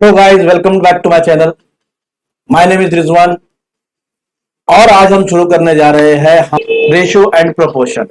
Hello guys, welcome back to my channel. My name is Rizwan और आज हम शुरू करने जा रहे हैं रेशियो एंड प्रोपोर्शन।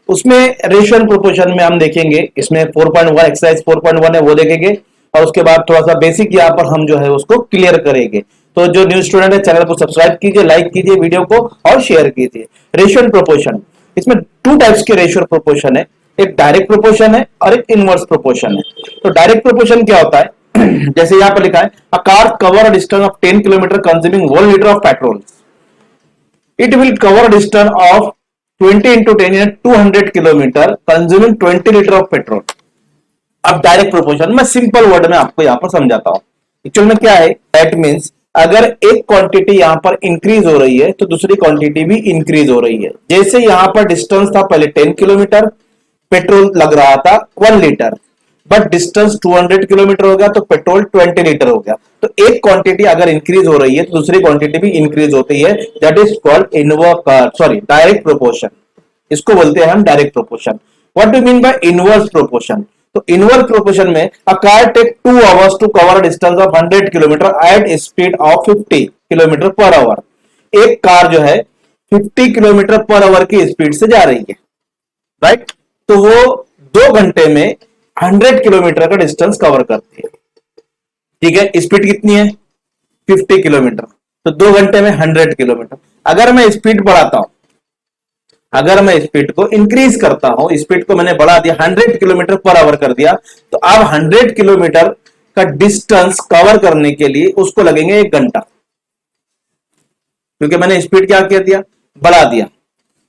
उसमें रेशियो एंड प्रोपोर्शन में हम देखेंगे, इसमें 4.1 एक्सरसाइज 4.1 है वो देखेंगे और उसके बाद थोड़ा सा बेसिक यहाँ पर हम जो है उसको क्लियर करेंगे। तो जो न्यू स्टूडेंट है चैनल को सब्सक्राइब कीजिए, लाइक कीजिए वीडियो को और शेयर कीजिए। रेशियो एंड प्रोपोर्शन, इसमें टू टाइप्स के रेशियो और प्रोपोर्शन है। एक डायरेक्ट प्रोपोर्शन है और एक इनवर्स प्रोपोर्शन है। तो डायरेक्ट प्रोपोर्शन क्या होता है? जैसे यहाँ पर लिखा है, a car cover distance of 10 kilometre consuming 1 litre of petrol, it will cover a distance of 20 into 10 in 200 kilometre consuming 20 litre of petrol. अब डायरेक्ट प्रोपोर्शन मैं सिंपल वर्ड में आपको यहां पर समझाता हूं। एक्चुअल में क्या है, दैट मींस अगर एक क्वांटिटी यहां पर इंक्रीज हो रही है तो दूसरी क्वांटिटी भी इंक्रीज हो रही है। जैसे यहां पर डिस्टेंस था पहले 10 किलोमीटर, पेट्रोल लग रहा था 1 लीटर, बट डिस्टेंस 200 किलोमीटर हो गया तो पेट्रोल 20 लीटर हो गया। तो एक क्वांटिटी अगर इंक्रीज हो रही है तो दूसरी क्वांटिटी भी इंक्रीज होती है। That is called direct proportion. इसको बोलते हैं हम direct proportion. What do mean by inverse proportion? तो इनवर्स प्रोपोर्शन में a car take 2 hours to cover distance of 100 kilometre at speed of 50 kilometre per hour. एक car जो है 50 kilometre per our की स्पीड से जा रही है, राइट? तो वो 2 घंटे में 100 किलोमीटर का डिस्टेंस कवर करती है। ठीक है, स्पीड कितनी है? 50 किलोमीटर। तो 2 घंटे में 100 किलोमीटर। अगर मैं स्पीड बढ़ाता हूं, अगर मैं स्पीड को इंक्रीज करता हूं, स्पीड को मैंने बढ़ा दिया, 100 किलोमीटर पर आवर कर दिया, तो अब 100 किलोमीटर का डिस्टेंस कवर करने के लिए उसको लगेंगे 1 घंटा, क्योंकि मैंने स्पीड क्या कर दिया? बढ़ा दिया।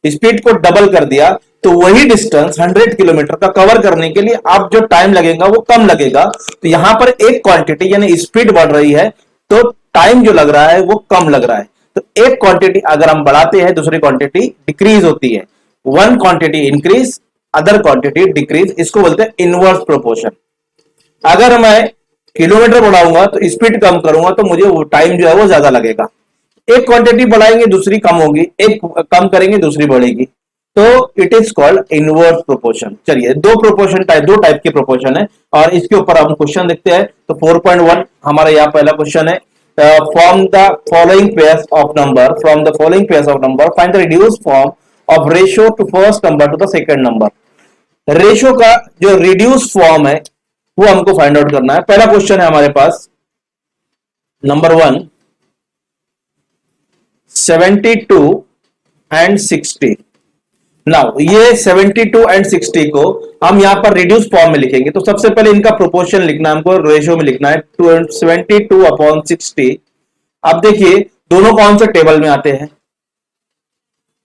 स्पीड को डबल कर दिया तो वही डिस्टेंस 100 किलोमीटर का कवर करने के लिए आप जो टाइम लगेगा वो कम लगेगा। तो यहां पर एक क्वांटिटी यानी स्पीड बढ़ रही है तो टाइम जो लग रहा है वो कम लग रहा है। तो एक क्वांटिटी अगर हम बढ़ाते हैं दूसरी क्वांटिटी डिक्रीज होती है। One quantity increase, other quantity decrease, इसको बोलते हैं इनवर्स प्रोपोर्शन। अगर मैं किलोमीटर बढ़ाऊंगा तो स्पीड कम करूंगा तो मुझे वो टाइम जो है वो ज्यादा लगेगा। एक क्वांटिटी बढ़ाएंगे दूसरी कम होगी, एक कम करेंगे दूसरी बढ़ेगी। तो it is called inverse proportion. चलिए, दो टाइप के प्रोपोर्शन है और इसके ऊपर हम क्वेश्चन देखते हैं। तो 4.1 हमारा यहाँ पहला क्वेश्चन है, from the following pairs of number, find the reduce form of ratio two first number two the second number. Ratio का जो रिड्यूस फॉर्म है वो हमको फाइंड आउट करना है। पहला क्वेश्चन है हमारे पास, नंबर 1, 72 एंड 60। नाउ ये 72 एंड 60 को हम यहां पर रिड्यूस फॉर्म में लिखेंगे। तो सबसे पहले इनका प्रोपोर्शन लिखना है, हमको रेशियो में लिखना है 72 अपॉन 60। अब देखिए दोनों कौन से टेबल में आते हैं,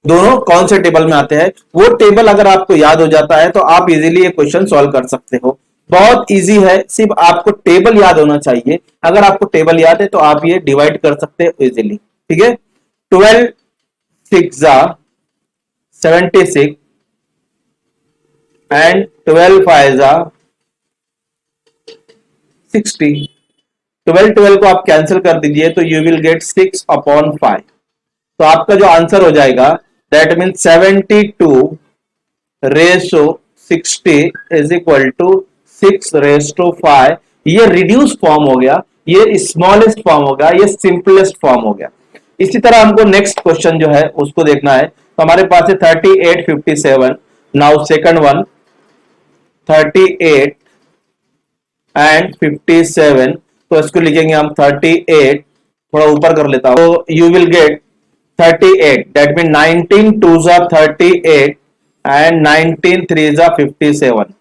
दोनों कौन से टेबल में आते हैं? वो टेबल अगर आपको याद हो जाता है तो आप इजीली ये क्वेश्चन सॉल्व कर सकते हो। बहुत इजी है, सिर्फ आपको टेबल याद होना चाहिए। अगर आपको टेबल याद है तो आप ये डिवाइड कर सकते हो इजीली। ठीक है, 12 6 76 एंड 12 5 60। 12 को आप कैंसिल कर दीजिए तो यू विल गेट 6 अपॉन 5। तो आपका जो आंसर हो जाएगा that mean 72 ratio 60 is equal to 6 ratio to 5। ये रिड्यूस फॉर्म हो गया, ये स्मॉलेस्ट फॉर्म हो गया, ये सिंपलेस्ट फॉर्म हो गया। इसी तरह हमको नेक्स्ट क्वेश्चन जो है उसको देखना है। तो हमारे पास है 38 57। Now second one, 38 and 57। तो इसको लिखेंगे हम 38, थोड़ा ऊपर कर लेता हूं, तो you will gate 38, that mean 19 2 38 and 19 3 57।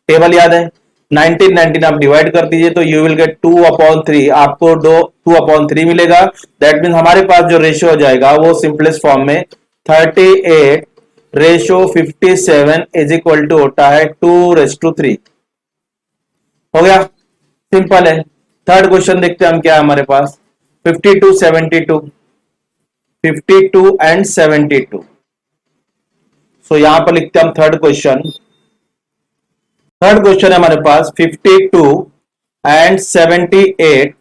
Table याद है, 19 19 आप डिवाइड कर दीजिए तो यू विल गेट 2/3, आपको 2/3 मिलेगा। दैट मीन हमारे पास जो रेशियो हो जाएगा वो सिंपलेस्ट फॉर्म में 38 रेशियो 57 इज इक्वल टू होता है 2:3। हो गया, सिंपल है। थर्ड क्वेश्चन देखते हैं हम क्या है हमारे पास, 52 72, 52 एंड 72। सो यहां पर लिखते हैं हम थर्ड क्वेश्चन। थर्ड क्वेश्चन है हमारे पास 52 and 78।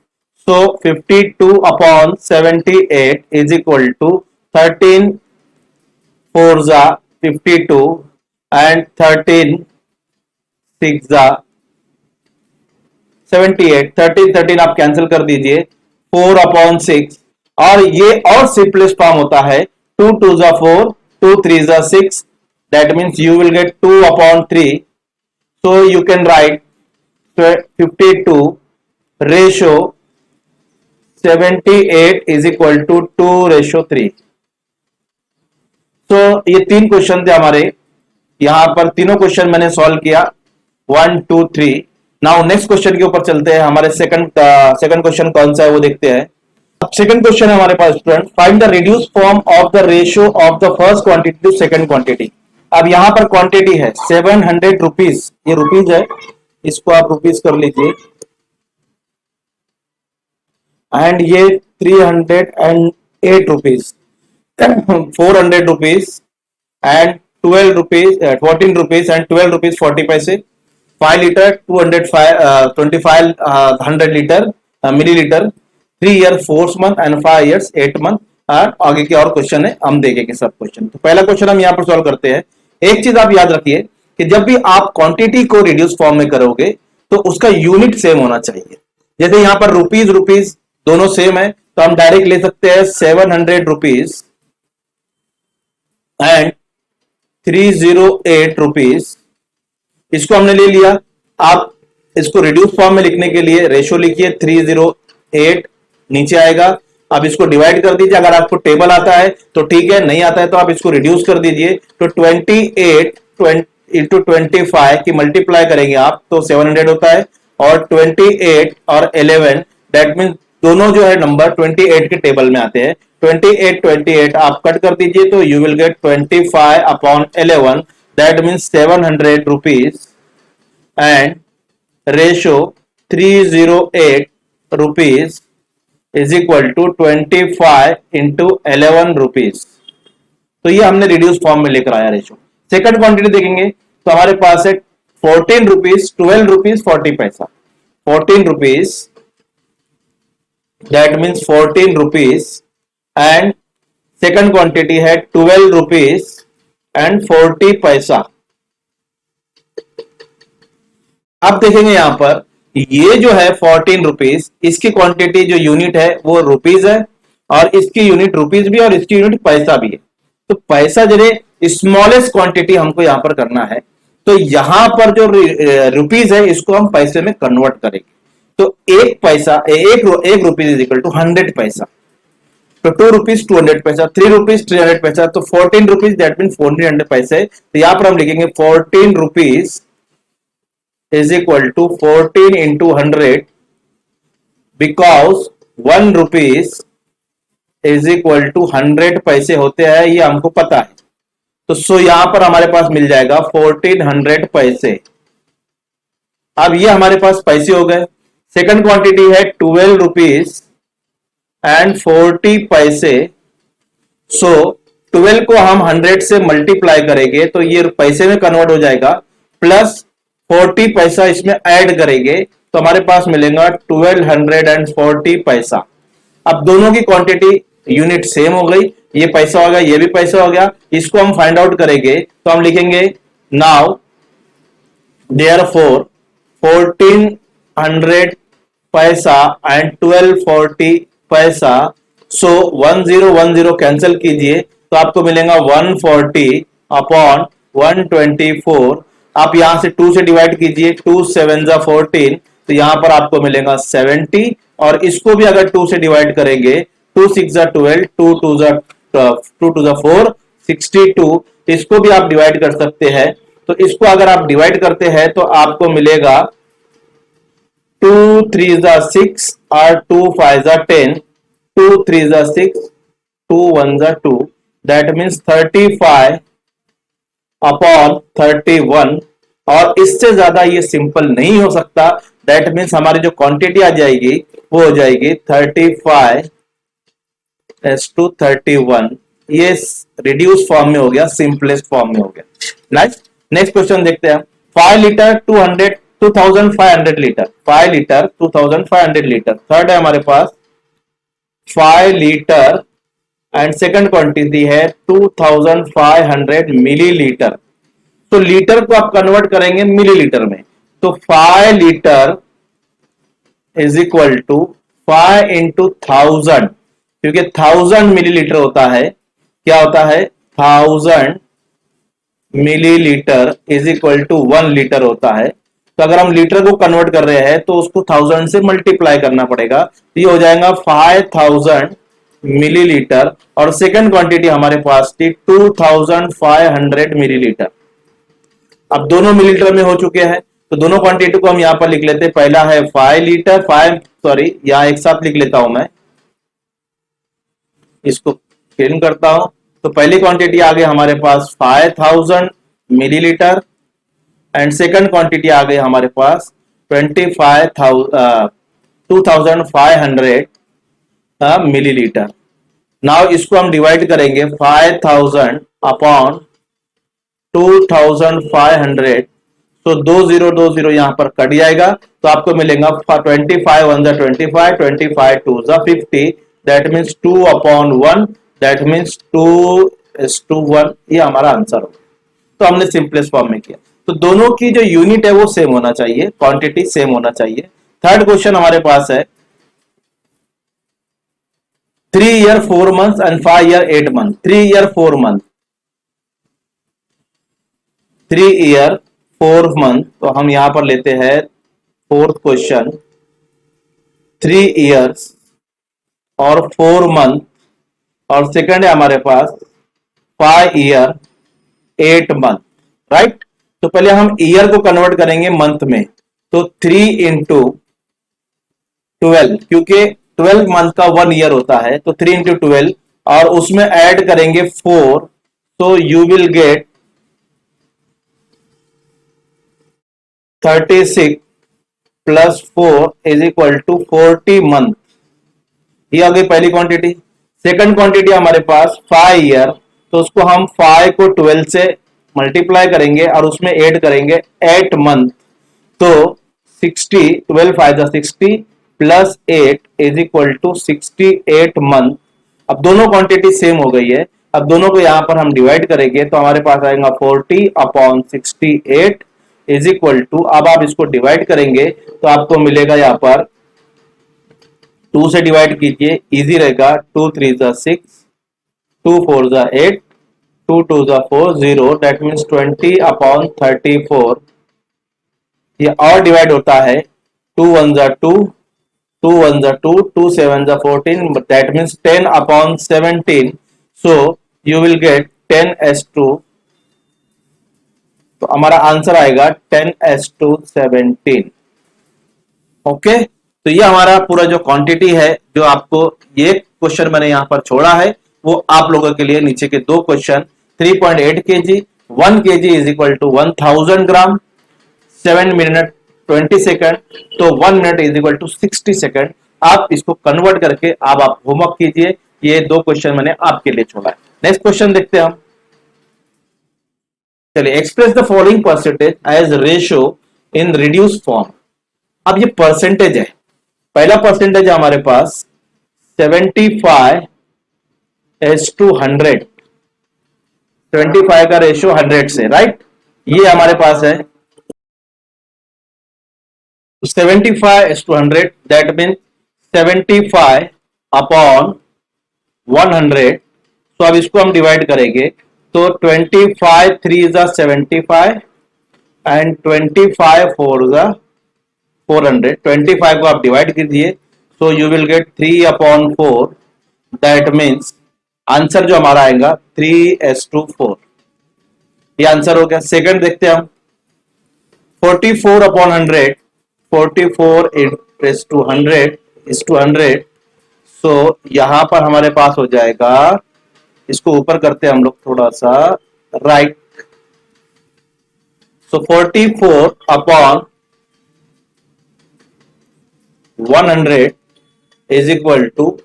So 52 upon 78 is equal to 13 4 52 and 13 6 78, 13 13 आप कैंसिल कर दीजिए, 4/6। और ये और सिंपलेस्ट फॉर्म होता है 2 2 जा 4, 2 3 जा 6, that means you will get 2/3। So you can write 52 ratio 78 is equal to 2:3। तो ये तीन क्वेश्चन थे हमारे, यहां पर तीनों क्वेश्चन मैंने सॉल्व किया, 1 2 3। नाउ नेक्स्ट क्वेश्चन के ऊपर चलते हैं। हमारे सेकंड क्वेश्चन कौन सा है वो देखते हैं। अब सेकंड क्वेश्चन है हमारे पास student, find the reduce form of the ratio of the first quantity to second quantity. अब यहां पर क्वांटिटी है 700 रुपीज, ये रुपीज है, इसको आप रुपीज कर लीजिए, एंड ये 308 rupees, 400 rupees and 12 rupees, 14 rupees and 12 rupees 40 पैसे। 5 litre 225 litre millilitre, 3 year 4 month and 5 years 8 month. आगे के और क्वेश्चन है, हम देखेंगे सब क्वेश्चन। तो पहला क्वेश्चन हम यहाँ पर सॉल्व करते हैं। एक चीज आप याद रखिए कि जब भी आप क्वांटिटी को रिड्यूस फॉर्म में करोगे तो उसका यूनिट सेम होना चाहिए। जैसे यहां पर रुपीज रुपीज दोनों सेम है, तो हम डायरेक्ट ले सकते हैं 700 रुपीज एंड 308 रुपीज, इसको हमने ले लिया। आप इसको रिड्यूस फॉर्म में लिखने के लिए रेशो लिखिए 308, नीचे आएगा। अब इसको डिवाइड कर दीजिए, अगर आपको टेबल आता है तो ठीक है, नहीं आता है तो आप इसको रिड्यूस कर दीजिए। तो 28 इंटू 25 की मल्टीप्लाई करेंगे आप तो 700 होता है, और 28 और 11 दैट मीन्स दोनों जो है नंबर 28 के टेबल में आते हैं। 28 आप कट कर दीजिए तो you will get 25/11, that means 700 rupees and ratio 308 rupees is equal to 25 into 11 rupees. तो ये हमने रिड्यूस फॉर्म में लेकर आया रेशो। सेकंड क्वांटिटी देखेंगे तो हमारे पास है 14 रुपीज 12 रुपीज 40 पैसा, 14 rupees that means 14 rupees and second quantity है 12 रुपीज एंड 40 पैसा। अब देखेंगे यहां पर ये जो है 14 रुपीज, इसकी क्वांटिटी जो यूनिट है वो रुपीज है, और इसकी यूनिट रुपीज भी और इसकी यूनिट पैसा भी है। तो पैसा जरिए स्मॉलेस्ट क्वांटिटी हमको यहां पर करना है, तो यहां पर जो रुपीज है इसको हम पैसे में कन्वर्ट करेंगे। तो एक पैसा, एक रुपीज इज इक्वल टू 100 पैसा। तो 2 रुपीज 200 पैसा, 3 रुपीज 300 पैसा, तो 14 रुपीज दैट मीन 1400 पैसे। तो यहां पर हम लिखेंगे 14 rupees is equal to 14 into 100 because 1 rupees is equal to 100 पैसे होते हैं, ये हमको पता है। तो सो यहां पर हमारे पास मिल जाएगा 1400 पैसे। अब ये हमारे पास पैसे हो गए। सेकंड क्वांटिटी है 12 रुपीज एंड 40 पैसे। सो 12 को हम 100 से मल्टीप्लाई करेंगे तो ये पैसे में कन्वर्ट हो जाएगा, प्लस 40 पैसा इसमें ऐड करेंगे तो हमारे पास मिलेगा 1240 पैसा। अब दोनों की क्वांटिटी यूनिट सेम हो गई, ये पैसा हो गया, ये भी पैसा हो गया। इसको हम फाइंड आउट करेंगे तो हम लिखेंगे नाउ देयरफॉर 1400 पैसा एंड 1240 पैसा। सो 1010 कैंसिल कीजिए तो आपको मिलेगा 140/124। आप यहां से 2 से डिवाइड कीजिए, 2 7 जा 14, तो यहां पर आपको मिलेगा 70। और इसको भी अगर 2 से डिवाइड करेंगे, 2 6 जा 12, 2 2 जा 4, 62। इसको भी आप डिवाइड कर सकते हैं। तो इसको अगर आप डिवाइड करते हैं तो आपको मिलेगा 2 3 जा 6 और 2 5 जा 10, 2 3 जा 6, 2 1 जा 2, दैट मीन्स 35/31। और इससे ज्यादा ये सिंपल नहीं हो सकता। दैट मीन्स हमारी जो क्वांटिटी आ जाएगी वो हो जाएगी 35:31। ये रिड्यूस फॉर्म में हो गया, सिंपलेस्ट फॉर्म में हो गया। नेक्स्ट क्वेश्चन देखते हैं। 5 litre 2500 litre, 5 litre 2500 litre. Third है हमारे पास 5 लीटर एंड सेकंड क्वांटिटी है 2500 मिलीलीटर। तो लीटर को आप कन्वर्ट करेंगे मिलीलीटर में, तो 5 litre is equal to 5 into 1000, क्योंकि 1000 मिलीलीटर होता है, क्या होता है 1000 millilitre is equal to 1 litre होता है। तो अगर हम लीटर को कन्वर्ट कर रहे हैं तो उसको 1000 से मल्टीप्लाई करना पड़ेगा, तो ये हो जाएगा 5000 मिलीलीटर। और सेकंड क्वांटिटी हमारे पास थी 2500 मिलीलीटर। अब दोनों मिलीलीटर में हो चुके हैं, तो दोनों क्वांटिटी को हम यहां पर लिख लेते हैं। पहला है 5 लीटर, 5 सॉरी यहां एक साथ लिख लेता हूं मैं, इसको फिल्म करता हूं। तो पहली क्वांटिटी आ गई हमारे पास 5000 मिलीलीटर एंड सेकंड क्वांटिटी आ गई हमारे पास 2500 मिलीलीटर। नाउ इसको हम डिवाइड करेंगे 5000 अपॉन 2500, तो 2020 यहां पर कट जाएगा, तो आपको मिलेगा 25 1 25, 25 2 50, that means 2 upon 1, that means 2:1। ये हमारा आंसर होगा। तो हमने सिंपलेस्ट फॉर्म में किया। तो दोनों की जो यूनिट है वो सेम होना चाहिए, क्वांटिटी सेम होना चाहिए। थर्ड क्वेश्चन हमारे पास है 3 year 4 month and 5 year 8 month. 3 year 4 month, 3 year 4 month, तो हम यहां पर लेते हैं फोर्थ क्वेश्चन 3 ईयर्स और 4 मंथ, और सेकंड है हमारे पास 5 ईयर 8 मंथ, राइट। तो पहले हम ईयर को कन्वर्ट करेंगे मंथ में, तो 3 इंटू 12, क्योंकि 12 मंथ का 1 ईयर होता है, तो 3 इंटू 12 और उसमें ऐड करेंगे 4, तो you will get 36 plus 4 is equal to 40 month. ये आ गई पहली क्वांटिटी। सेकंड क्वांटिटी हमारे पास 5 ईयर, तो उसको हम 5 को 12 से मल्टीप्लाई करेंगे और उसमें ऐड करेंगे 8 मंथ, तो 60, 12 5 60 plus 8 is equal to 68 month. अब दोनों क्वांटिटी सेम हो गई है, अब दोनों को यहां पर हम डिवाइड करेंगे, तो हमारे पास आएगा 40 अपॉन 68 इज इक्वल टू, अब आप इसको डिवाइड करेंगे तो आपको मिलेगा यहां पर 2 से डिवाइड कीजिए, इजी रहेगा। 2 3 6, 2 4 8, 2 2 4 0, दैट मीन्स 20 अपॉन 34। ये और डिवाइड होता है 2 1 2, 2 1 2, 2 7 14, that means 10 upon 17, so you will gate 10s2। तो हमारा आंसर आएगा 10s2 17। ओके, तो ये हमारा पूरा जो क्वांटिटी है, जो आपको ये क्वेश्चन मैंने यहां पर छोड़ा है, वो आप लोगों के लिए नीचे के दो question 3.8 kg 1 kg is equal to 1000 gram 7 minute 20 second, तो 1 minute is equal to 60 second. आप इसको कन्वर्ट करके आप होमवर्क कीजिए। ये दो क्वेश्चन मैंने आपके लिए छोड़ा है। नेक्स्ट क्वेश्चन देखते हैं हम। चलिए, express the following percentage as ratio in reduce form. अब ये परसेंटेज है, पहला परसेंटेज है हमारे पास 75:100, 25 का रेशियो 100 से, राइट। ये हमारे पास है 75:100, दैट मीन 75 अपॉन 100। तो अब इसको हम डिवाइड करेंगे, तो 25 3 75 एंड 25 4 400। 25 को आप डिवाइड कीजिए, so you will gate 3/4, that means answer जो हमारा आएगा 3:4। ये आंसर हो गया। सेकंड देखते हैं हम 44/100, 44 इज टू 100, सो यहां पर हमारे पास हो जाएगा, इसको ऊपर करते हैं हम लोग थोड़ा सा, right. So 44/100 is equal to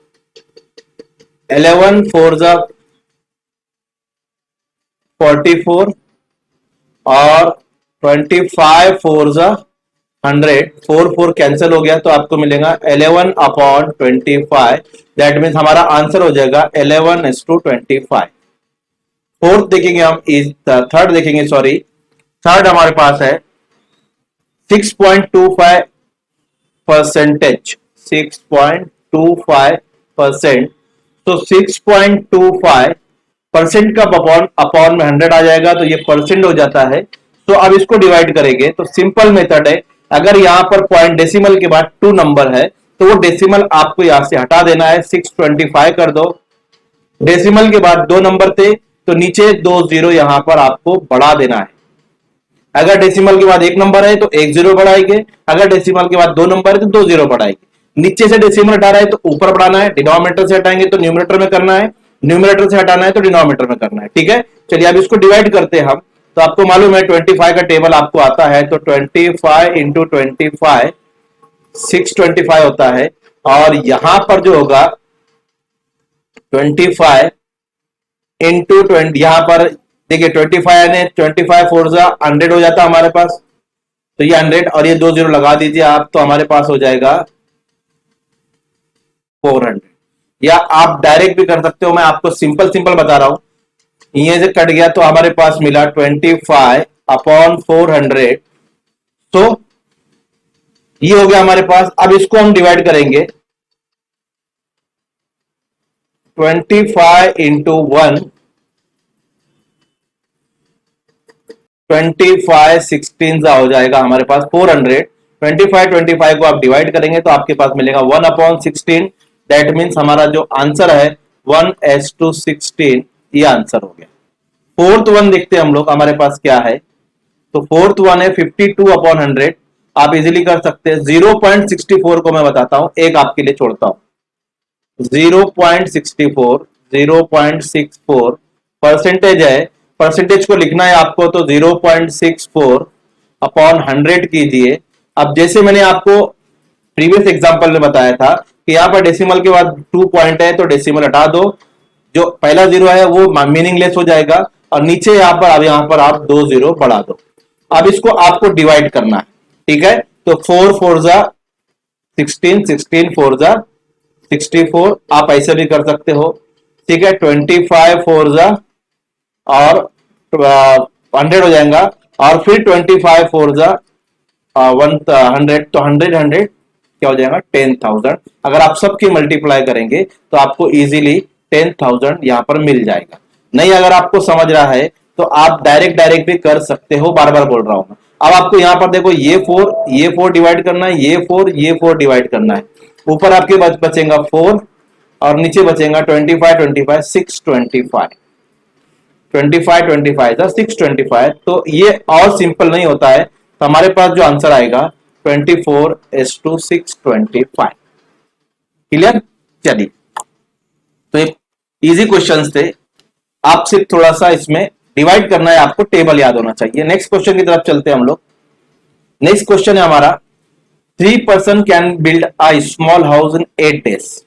11 4 44 और 25 4 100, 4 कैंसिल हो गया, तो आपको मिलेगा 11/25, दैट मीन्स हमारा आंसर हो जाएगा 11:25। फोर्थ देखेंगे हम, इज थर्ड देखेंगे, सॉरी थर्ड हमारे पास है 6.25 परसेंटेज 6.25%। तो 6.25% का अपॉन अपॉन में 100 आ जाएगा, तो ये परसेंट हो जाता है। तो अब इसको डिवाइड करेंगे तो सिंपल मेथड है, अगर यहां पर पॉइंट डेसिमल के बाद 2 नंबर है तो वो डेसिमल आपको यहां से हटा देना है, 625 कर दो। डेसिमल के बाद 2 नंबर थे तो नीचे 2 जीरो यहां पर आपको बढ़ा देना है। अगर डेसिमल के बाद 1 नंबर है तो 1 जीरो बढ़ाएंगे, अगर डेसिमल के बाद 2 नंबर है तो 2 जीरो बढ़ाएंगे। नीचे से डेसिमल हटा रहा है तो ऊपर बढ़ाना है, डिनोमिनेटर से हटाएंगे तो न्यूमरेटर में करना है, न्यूमरेटर से हटाना है तो डिनोमिनेटर में करना है। ठीक है, चलिए अब इसको डिवाइड करते हैं हम। तो आपको मालूम है 25 का टेबल आपको आता है, तो 25 इंटू 25 625 होता है। और यहां पर जो होगा 25 इंटू 20, यहां पर देखिए 25 ने 25 फोर जा 100 हो जाता है हमारे पास, तो ये 100 और ये 2 जीरो लगा दीजिए आप, तो हमारे पास हो जाएगा 400। या आप डायरेक्ट भी कर सकते हो, मैं आपको सिंपल सिंपल बता रहा हूं। ये से कट गया तो हमारे पास मिला 25 अपॉन 400। तो ये हो गया हमारे पास। अब इसको हम डिवाइड करेंगे, 25 इंटू 1, 25 16 हो जाएगा हमारे पास 400। 25 को आप डिवाइड करेंगे तो आपके पास मिलेगा 1 अपॉन 16। दैट मीन्स हमारा जो आंसर है 1:16, ये आंसर हो गया। फोर्थ वन देखते हैं हम लोग, हमारे पास क्या है। तो फोर्थ वन है 52 अपॉन 100। आप इजीली कर सकते हैं। 0.64 को मैं बताता हूं, एक आपके लिए छोड़ता हूं। 0.64, 0.64 परसेंटेज है। परसेंटेज को लिखना है आपको, तो 0.64 अपॉन 100 कीजिए। अब जैसे मैंने आपको प्रीवियस एग्जांपल में बताया था कि यहाँ पर डेसिमल के बाद 2 पॉइंट है तो डेसिमल हटा दो, जो पहला जीरो है वो मीनिंगलेस हो जाएगा, और नीचे यहाँ पर आप 2 जीरो बढ़ा दो। अब इसको आपको डिवाइड करना है। ठीक है, तो 4 फोर जा 16, 16 फोर जा 64, आप ऐसे भी कर सकते हो। ठीक है, 25 फोर जा और 100 हो जाएगा, और फिर 25 फोर जा 100, तो 100 क्या हो जाएगा 10,000। अगर आप सबकी मल्टीप्लाई करेंगे तो आपको इजीली 10,000 यहां पर मिल जाएगा। नहीं अगर आपको समझ रहा है तो आप डायरेक्ट भी कर सकते हो, बार बार बोल रहा हूं। अब आपको यहां पर देखो ये 4 डिवाइड करना है, ये 4 डिवाइड करना है। ऊपर आपके बचेगा 4 और नीचे बचेगा 25 25 625, 25 25 था 625। तो ये और सिंपल नहीं होता है, तो हमारे पास जो आंसर आएगा 24:625। क्लियर? चलिए, तो ये इजी क्वेश्चंस थे। आप सिर्फ थोड़ा सा इसमें डिवाइड करना है, आपको टेबल याद होना चाहिए। नेक्स्ट क्वेश्चन की तरफ चलते हैं हम लोग। नेक्स्ट क्वेश्चन है हमारा, 3 person can build a small house in 8 days।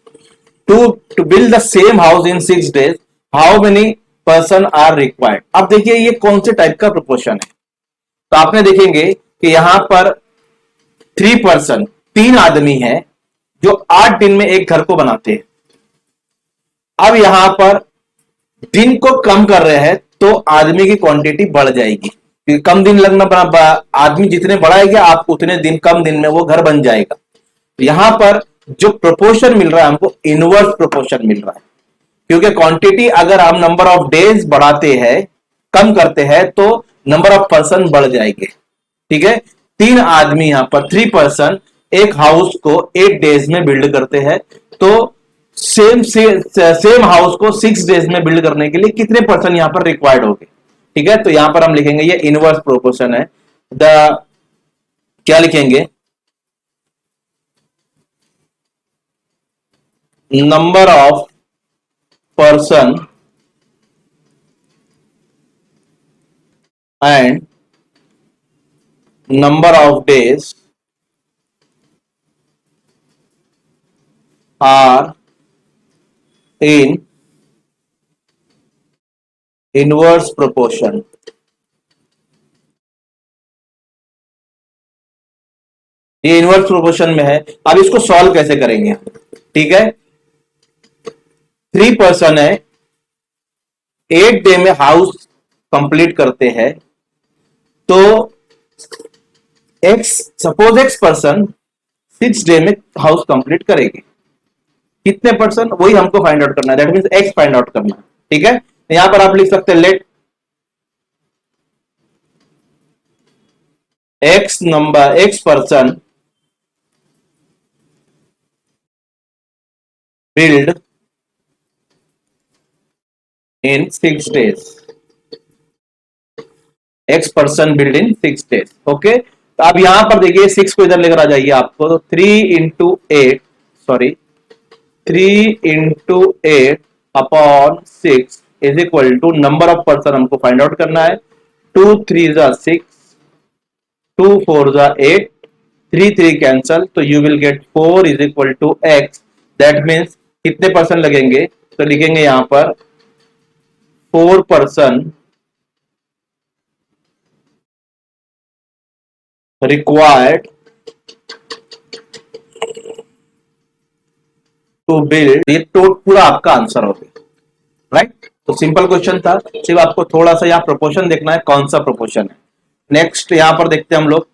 To build the same house in 6 days, how many person are required. अब देखिए ये कौन से टाइप का प्रोपोर्शन है। तो आपने देखेंगे कि यहां पर 3 पर्सन, 3 आदमी हैं जो 8 दिन में एक घर को बनाते हैं। अब यहां पर दिन को कम कर रहे हैं तो आदमी की क्वांटिटी बढ़ जाएगी, क्योंकि कम दिन लगना, आदमी जितने बढ़ाएगा आप उतने दिन, कम दिन में वो घर बन जाएगा। यहां पर जो प्रोपोर्शन मिल रहा है हमको, इनवर्स प्रोपोर्शन मिल रहा है, क्योंकि क्वांटिटी अगर हम नंबर ऑफ डेज बढ़ाते हैं, कम करते हैं, तो नंबर ऑफ पर्सन बढ़ जाएंगे। ठीक है, 3 आदमी यहां पर 3 पर्सन एक हाउस को 8 डेज में बिल्ड करते हैं। तो सेम हाउस को 6 डेज में बिल्ड करने के लिए कितने पर्सन यहां पर रिक्वायर्ड होंगे। ठीक है, तो यहां पर हम लिखेंगे ये इनवर्स प्रोपोर्शन है। द क्या लिखेंगे, number of person and number of days are in inverse proportion। ये इनवर्स प्रोपोर्शन में है। अब इसको सॉल्व कैसे करेंगे। ठीक है, 3 पर्सन है, 8 डे में हाउस कंप्लीट करते हैं, तो x, suppose x person 6 day में हाउस कंप्लीट करेगी। कितने परसेंट, वही हमको फाइंड आउट करना है, that means x find out करना है। ठीक है, यहां पर आप लिख सकते हैं let X person build in 6 days, X person build in 6 days। Okay, तो अब यहां पर देखिए 6 को इधर लेकर आ जाइए आपको, तो 3 into 8 is equal to number of person हमको फाइंड आउट करना है। 2 3 6, 2 4 8, 3 कैंसल, तो you will get 4 is equal to X. That means कितने पर्सन लगेंगे, तो लिखेंगे यहां पर 4 पर्सन रिक्वायर्ड टू बिल्ड, ये तो पूरा आपका आंसर हो गया। राइट, तो सिंपल क्वेश्चन था, सिर्फ आपको थोड़ा सा यहाँ प्रोपोर्शन देखना है, कौन सा प्रोपोर्शन है। नेक्स्ट यहां पर देखते हैं हम लोग।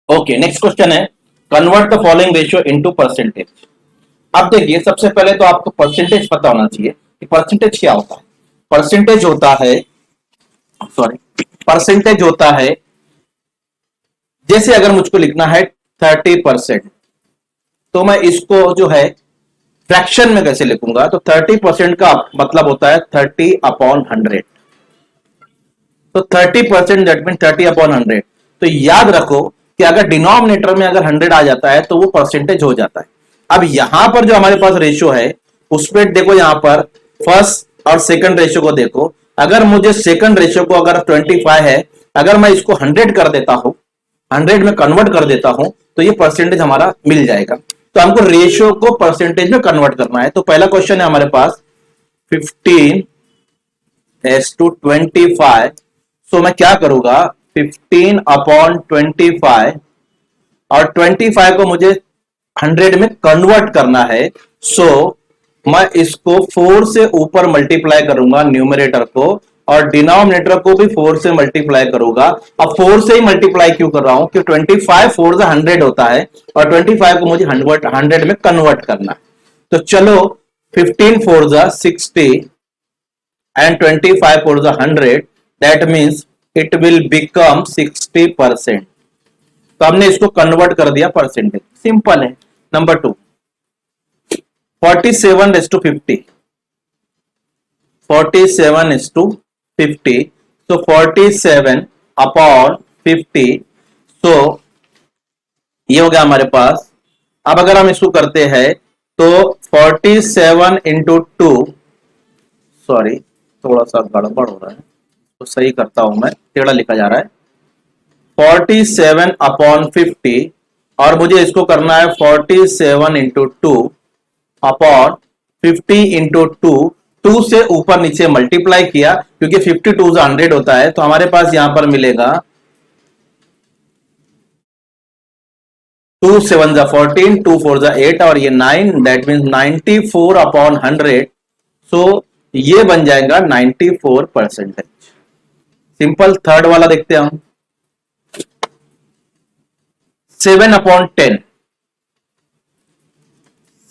ओके, नेक्स्ट क्वेश्चन है convert the following ratio into percentage. अब देखिए सबसे पहले तो आपको परसेंटेज पता होना चाहिए कि परसेंटेज क्या होता है। परसेंटेज होता है, सॉरी, परसेंटेज होता है, जैसे अगर मुझको लिखना है 30%, तो मैं इसको जो है फ्रैक्शन में कैसे लिखूंगा, तो 30% का मतलब होता है 30/100। तो 30% दैट मीन 30/100। तो याद रखो कि अगर डिनोमिनेटर में अगर 100 आ जाता है तो वो परसेंटेज हो जाता है। अब यहां पर जो हमारे पास रेशियो है उसमें देखो, यहां पर फर्स्ट और सेकंड रेशियो को देखो। अगर मुझे सेकंड रेशियो को अगर 25 है, अगर मैं इसको 100 कर देता हूं, 100 में कन्वर्ट कर देता हूं, तो ये परसेंटेज हमारा मिल जाएगा। तो हमको रेशियो को परसेंटेज में कन्वर्ट करना है। तो पहला क्वेश्चन है हमारे पास 15:25। सो मैं क्या करूंगा, 15/25, और 25 को मुझे 100 में कन्वर्ट करना है। सो मैं इसको 4 से ऊपर मल्टीप्लाई करूंगा न्यूमरेटर को, और डिनोमिनेटर को भी 4 से मल्टीप्लाई करूंगा। अब 4 से ही मल्टीप्लाई क्यों कर रहा हूं, कि 25 4 से 100 होता है, और 25 को मुझे 100 में कन्वर्ट करना है। तो चलो 15 4 60 and 25 for the 100, that means it will become 60%। तो हमने इसको कन्वर्ट कर दिया परसेंटेज, सिंपल है। नंबर 2, 47:50, 47:50, so 47/50, so ये हो गया हमारे पास। अब अगर हम इसको करते हैं तो 47 into 2, सॉरी थोड़ा सा गड़बड़ हो रहा है, तो सही करता हूं मैं, टेढ़ा लिखा जा रहा है। 47/50, और मुझे इसको करना है 47 into 2/50 into 2, 2 से ऊपर नीचे मल्टीप्लाई किया, क्योंकि 52 से 100 होता है, तो हमारे पास यहां पर मिलेगा 2 7 14, 2 4 8, और ये 9, दैट मीन्स 94/100। सो ये बन जाएगा 94%। सिंपल। थर्ड वाला देखते हैं हम, 7/10,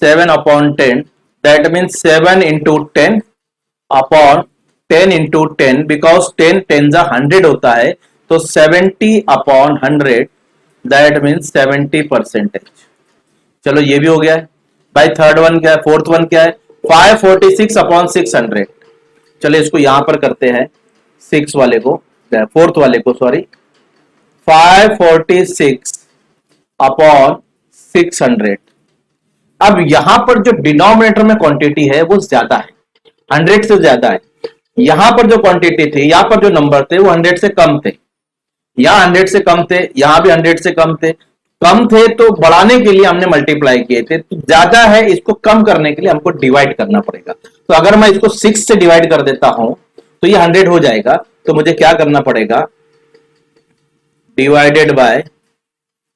7/10, that means 7 into 10/10 into 10, because 10 10 100 होता है, तो 70/100, दैट मीन्स 70%। चलो ये भी हो गया है भाई। थर्ड वन क्या है, फोर्थ वन क्या है, 546/600। चलो इसको यहां पर करते हैं, 6 वाले को, फोर्थ वाले को, सॉरी, 546/600। अब यहां पर जो डिनोमिनेटर में क्वांटिटी है वो ज्यादा है, 100 से ज्यादा है। यहां पर जो क्वांटिटी थी, यहां पर जो नंबर थे वो 100 से कम थे, यहां 100 से कम थे, यहां भी 100 से कम थे। कम थे तो बढ़ाने के लिए हमने मल्टीप्लाई किए थे, तो ज्यादा है, इसको कम करने के लिए हमको डिवाइड करना पड़ेगा। तो अगर मैं इसको 6 से डिवाइड कर देता हूं तो ये 100 हो जाएगा। तो मुझे क्या करना पड़ेगा, डिवाइडेड बाय,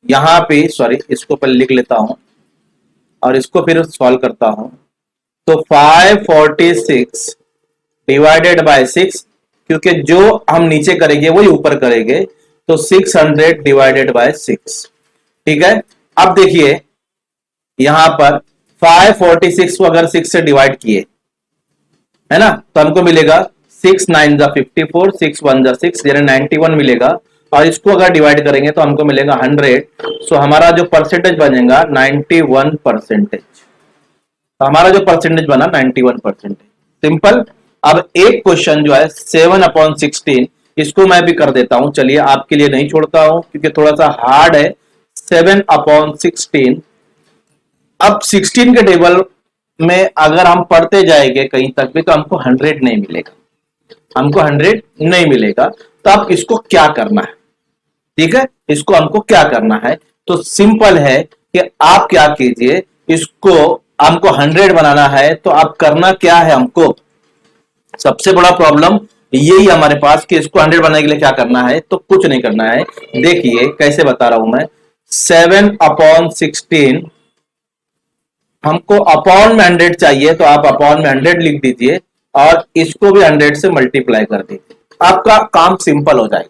यहां पे सॉरी इसको पहले लिख लेता हूं और इसको फिर सॉल्व करता हूं। तो 546 डिवाइडेड बाय 6, क्योंकि जो हम नीचे करेंगे वही ऊपर करेंगे, तो 600 डिवाइडेड बाय 6। ठीक है, अब देखिए यहां पर 546 को अगर 6 से डिवाइड किए, है ना, तो हमको मिलेगा 6 9 जा 54, 6 1 जा 6 यानी 91 मिलेगा। और इसको अगर डिवाइड करेंगे तो हमको मिलेगा 100। सो हमारा जो परसेंटेज बनेगा 91%। तो हमारा जो परसेंटेज बना 91%। सिंपल। अब एक क्वेश्चन जो है 7/16, इसको मैं भी कर देता हूं, चलिए आपके लिए नहीं छोड़ता हूं क्योंकि थोड़ा सा हार्ड है। 7/16, अब 16 के टेबल में अगर हम पढ़ते जाएंगे कहीं तक भी तो हमको 100 नहीं मिलेगा, हमको 100 नहीं मिलेगा। तो अब इसको क्या करना है, ठीक है, इसको हमको क्या करना है, तो सिंपल है कि आप क्या कीजिए, इसको हमको 100 बनाना है तो आप करना क्या है, हमको सबसे बड़ा प्रॉब्लम यही हमारे पास कि इसको 100 बनाने के लिए क्या करना है, तो कुछ नहीं करना है। देखिए कैसे बता रहा हूं मैं। 7/16 हमको अपॉन में 100 चाहिए, तो आप अपॉन में 100 लिख दीजिए और इसको भी 100 से मल्टीप्लाई कर दीजिए, आपका काम सिंपल हो जाएगा।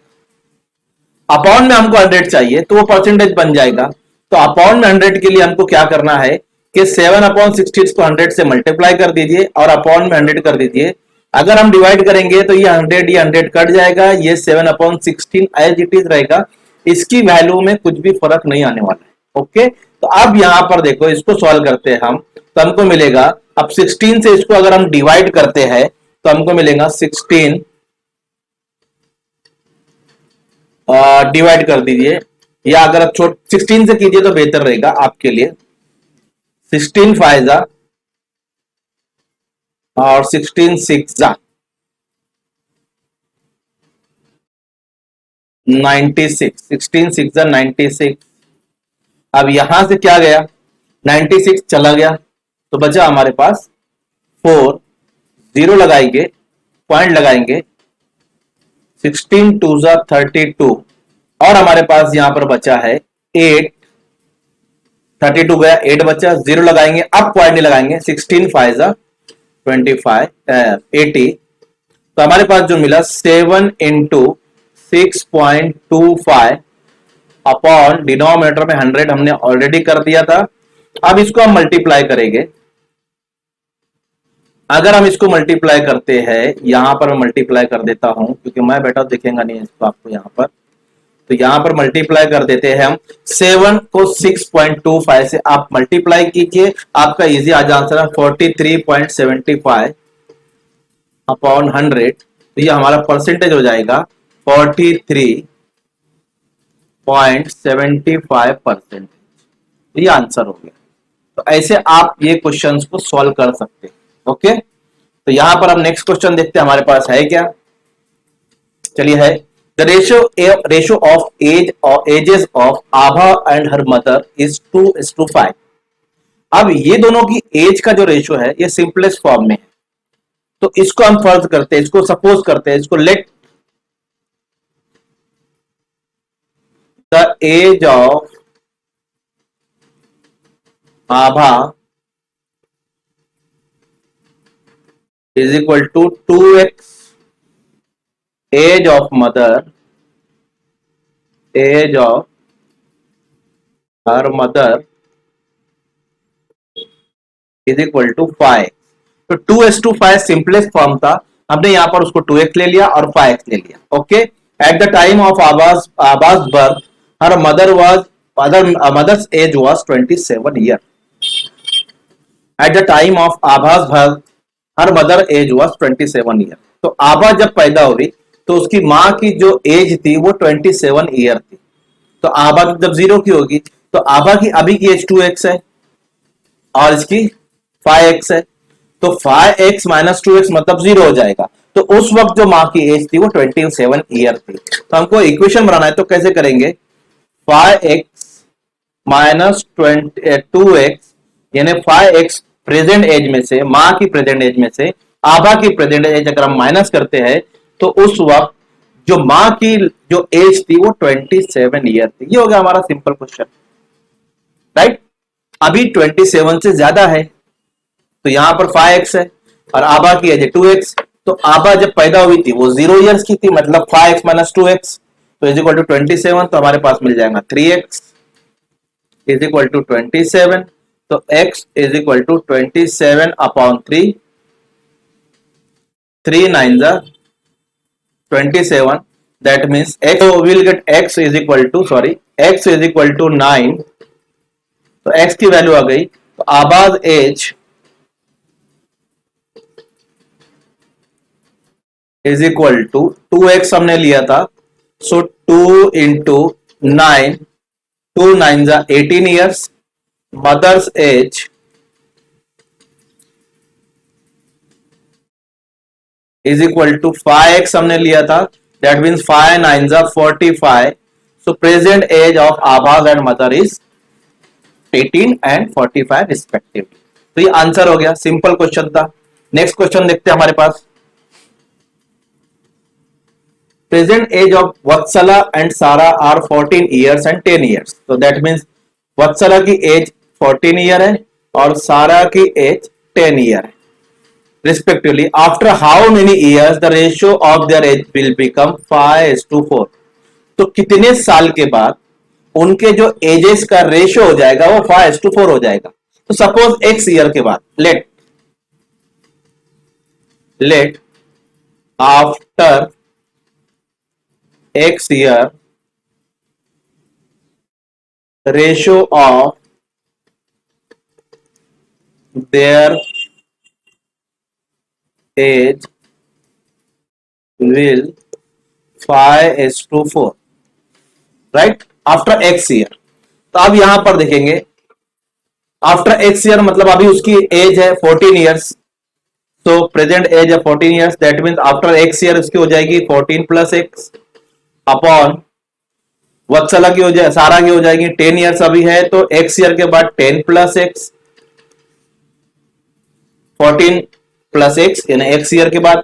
अपॉन में हमको 100 चाहिए तो वो परसेंटेज बन जाएगा। तो अपॉन में 100 के लिए हमको क्या करना है कि 7/16 को 100 से मल्टीप्लाई कर दीजिए और अपॉन में 100 कर दीजिए। अगर हम डिवाइड करेंगे तो ये 100 कट जाएगा, ये 7/16 एज इट इज रहेगा, इसकी वैल्यू में कुछ भी फर्क नहीं आने वाला है। ओके, तो अब यहां पर देखो इसको सॉल्व करते हैं हम, तो हमको मिलेगा, अब 16 से इसको अगर हम डिवाइड करते हैं तो हमको मिलेगा 16 डिवाइड कर दीजिए, या अगर आप 16 से कीजिए तो बेहतर रहेगा आपके लिए। 16 5 जा और 16 6 जा 96, 16 6 जा 96। अब यहां से क्या गया, 96 चला गया तो बचा हमारे पास 4, 0 लगाएंगे, पॉइंट लगाएंगे, 16 2 जा 32 और हमारे पास यहां पर बचा है 8, 32 गया, 8 बचा, 0 लगाएंगे, अब पॉइंट नहीं लगाएंगे, 16 5 जा 25 80। तो हमारे पास जो मिला 7 इंटू 6.25 अपॉन डिनोमिनेटर में 100 हमने ऑलरेडी कर दिया था। अब इसको हम मल्टीप्लाई करेंगे, अगर हम इसको मल्टीप्लाई करते हैं, यहां पर मैं मल्टीप्लाई कर देता हूं क्योंकि मैं बेटा दिखेगा नहीं इसको आपको यहां पर, तो यहां पर मल्टीप्लाई कर देते हैं हम। 7 को 6.25 से आप मल्टीप्लाई कीजिए, आपका इजी आज आंसर है 43.75 अपॉन 100। तो ये हमारा परसेंटेज हो जाएगा 43.75%। ये आंसर हो गया। तो ऐसे आप ये क्वेश्चंस को सॉल्व कर सकते हैं। ओके, तो यहां पर हम नेक्स्ट क्वेश्चन देखते हैं हमारे पास है क्या। चलिए, है the ratio of ages of Abha and her mother is 2:5। अब ये दोनों की एज का जो रेशियो है ये सिंपलेस्ट फॉर्म में है, तो इसको हम फर्ज करते हैं, इसको सपोज करते हैं, इसको let the age of Abha is equal to 2x age of her mother is equal to 5। तो 2:5 सिंपलेस्ट फॉर्म था, हमने यहां पर उसको 2x ले लिया और 5x ले लिया। Okay, at the time of Abha's birth her mother's age was 27 year. At the time of Abha's birth her mother age was 27 year. तो आभा जब पैदा हुई तो उसकी मां की जो एज थी वो 27 ईयर थी। तो आभा जब 0 की होगी तो आभा की अभी की एज 2x है और इसकी 5x है, तो 5x माइनस 2x मतलब 0 हो जाएगा। तो उस वक्त जो मां की एज थी वो 27 ईयर थी। तो हमको इक्वेशन बनाना है, तो कैसे करेंगे, 5x माइनस 2x यानी 5x प्रेजेंट एज में से, मां की प्रेजेंट एज में से आभा की प्रेजेंट एज अगर हम माइनस करते हैं तो उस वक्त जो मां की जो एज थी वो 27 ईयर थी। ये हो गया हमारा सिंपल क्वेश्चन, राइट। अभी 27 से ज्यादा है तो यहां पर 5x है और आभा की एज है 2x, तो आभा जब पैदा हुई थी वो 0 ईयर्स की थी, मतलब 5x माइनस 2x, तो इज इक्वल टू 27, तो हमारे पास मिल जाएगा 3x इज इक्वल टू 27, तो x is equal to 27 upon 3, 3 9 जा 27, that means x, so we'll get x is equal to, sorry, x is equal to 9, तो x की value आ गई, तो आबाद as is equal to 2x हमने लिया था, सो 2 इंटू 9, 2 9 जा 18 years, mother's age is equal to 5x हमने लिया था, दैट मीन्स 5 9 जा 45, so present age of Abha's and mother is 18 and 45 respectively. तो ये आंसर हो गया, सिंपल क्वेश्चन था। नेक्स्ट क्वेश्चन देखते हैं हमारे पास। Present age of Vatsala and Sara are 14 years and 10 years, तो दैट मीन्स वत्सला की एज 14 ईयर है और सारा की एज 10 ईयर है respectively. After how many years the ratio of their age will become 5:4? तो कितने साल के बाद उनके जो एजेस का रेशियो हो जाएगा वो 5:4 हो जाएगा। तो सपोज x ईयर के बाद, let after x year ratio of their age will 5:4, right, after x year. तो अब यहां पर देखेंगे आफ्टर x ईयर मतलब अभी उसकी एज है 14 ईयर्स, तो प्रेजेंट एज है 14 years, that means after x year उसकी हो जाएगी 14 प्लस x अपॉन वत्सला की हो जाए, सारा की हो जाएगी 10 ईयर्स अभी है, तो x ईयर के बाद 10 प्लस x, 14 प्लस x यानी x ईयर के बाद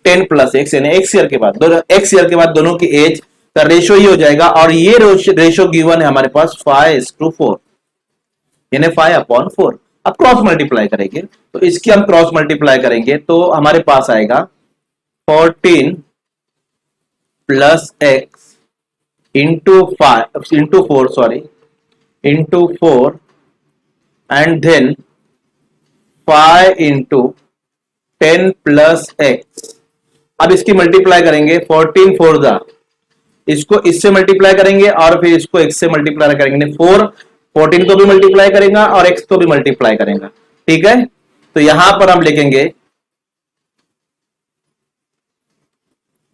10 प्लस x यानी x ईयर के बाद, दोनों x ईयर के बाद दोनों की एज का रेशियो ही हो जाएगा, और ये रेशियो गिवन है हमारे पास 5:4 यानी 5/4। अब क्रॉस मल्टीप्लाई करेंगे, तो इसकी हम क्रॉस मल्टीप्लाई करेंगे तो हमारे पास आएगा 14 plus x into 5 into 4, sorry, into 4 and then 5 into 10 plus x। अब इसकी मल्टीप्लाई करेंगे, 14 4 जा, इसको इससे मल्टीप्लाई करेंगे और फिर इसको x से मल्टीप्लाई करेंगे, 4 14 को भी मल्टीप्लाई करेगा और x को भी मल्टीप्लाई करेगा, ठीक है। तो यहां पर हम लिखेंगे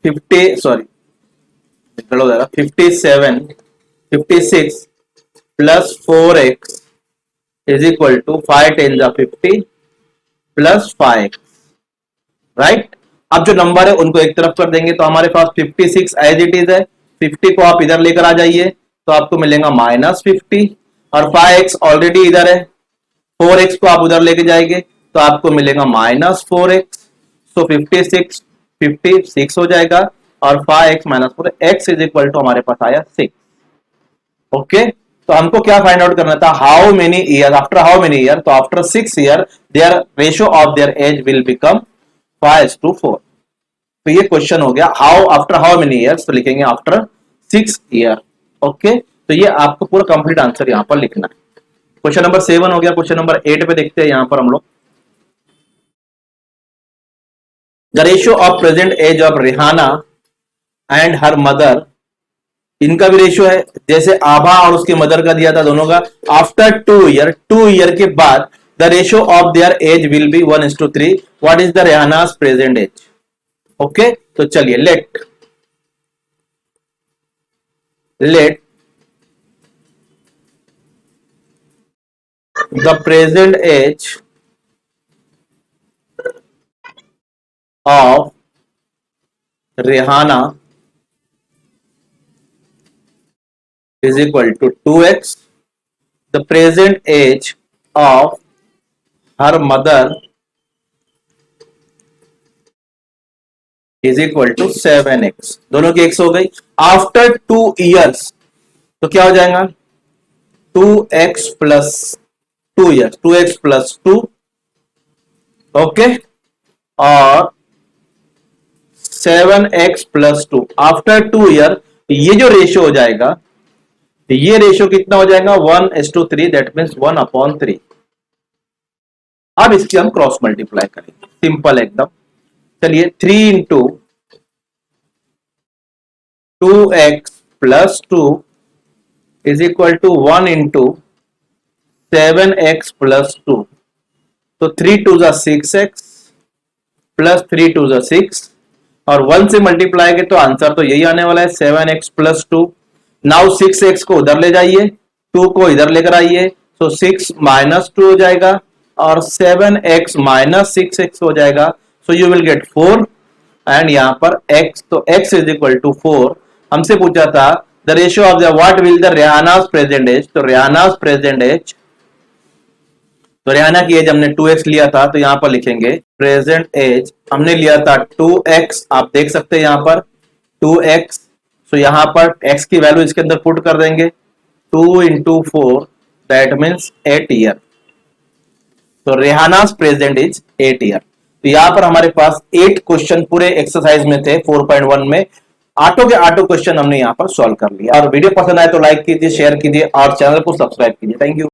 56 plus 4x is equal to 5 10 जा 50 प्लस 5x, राइट। अब जो नंबर है उनको एक तरफ कर देंगे, तो हमारे पास 56 एज इट इज है, 50 को आप इधर लेकर आ जाइए तो आपको मिलेगा -50, और 5x ऑलरेडी इधर है, 4x को आप उधर लेके जाएंगे तो आपको मिलेगा -4x, सो 56 हो जाएगा, और 5x -4 x is equal to हमारे पास आया 6। ओके, तो हमको क्या फाइंड आउट करना था, how many year, after how many year, तो after 6 year their ratio of their age will become 5:4। तो ये क्वेश्चन हो गया, how after how many years, तो लिखेंगे आफ्टर 6 ईयर। ओके, तो ये आपको पूरा कंप्लीट आंसर यहां पर लिखना है। क्वेश्चन नंबर 7 हो गया। क्वेश्चन नंबर 8 पे देखते हैं यहां पर हम लोग, the ratio of present age of Rihana and her mother, इनका भी रेशियो है जैसे आभा और उसके मदर का दिया था दोनों का, आफ्टर 2 ईयर के बाद the ratio of their age will be 1:3, what is the Rehana's present age. Okay, तो चलिए let the present age of Rehana is equal to 2x, the present age of her mother is equal to 7x, दोनों की x हो गई। After 2 years तो क्या हो जाएगा, 2x plus 2 years, 2x plus 2, okay, और 7x+2 आफ्टर 2 ईयर ये जो रेशियो हो जाएगा, ये रेशियो कितना हो जाएगा 1:3, दैट मीन्स 1/3। अब इसकी हम क्रॉस मल्टीप्लाई करेंगे, सिंपल एकदम। चलिए 3 into 2x+2 is equal to 1 into 7x+2, तो 3 2 जा 6x प्लस 3 2 जा 6, और 1 से मल्टीप्लाई के तो आंसर तो यही आने वाला है 7x+2। नाउ 6x को उधर ले जाइए, 2 को इधर लेकर आइए, तो 6 -2 हो जाएगा और 7x - 6x हो जाएगा। So you will get 4 and यहां पर x, तो x इज इक्वल टू 4। हमसे पूछा था the ratio of the what will the Rehana's present age, तो रेहानास प्रेजेंट एज, तो रेहाना की एज हमने 2x लिया था, तो यहां पर लिखेंगे प्रेजेंट एज हमने लिया था 2x, आप देख सकते हैं यहां पर 2x, तो यहां पर x की वैल्यू इसके अंदर पुट कर देंगे 2 इंटू 4, दैट मीन्स 8 ईयर। तो रेहानास प्रेजेंट इज 8 ईयर। तो यहां पर हमारे पास 8 क्वेश्चन पूरे एक्सरसाइज में थे 4.1 में, आठों के आठों क्वेश्चन हमने यहां पर सॉल्व कर लिया। और वीडियो पसंद आए तो लाइक कीजिए, शेयर कीजिए और चैनल को सब्सक्राइब कीजिए। Thank you.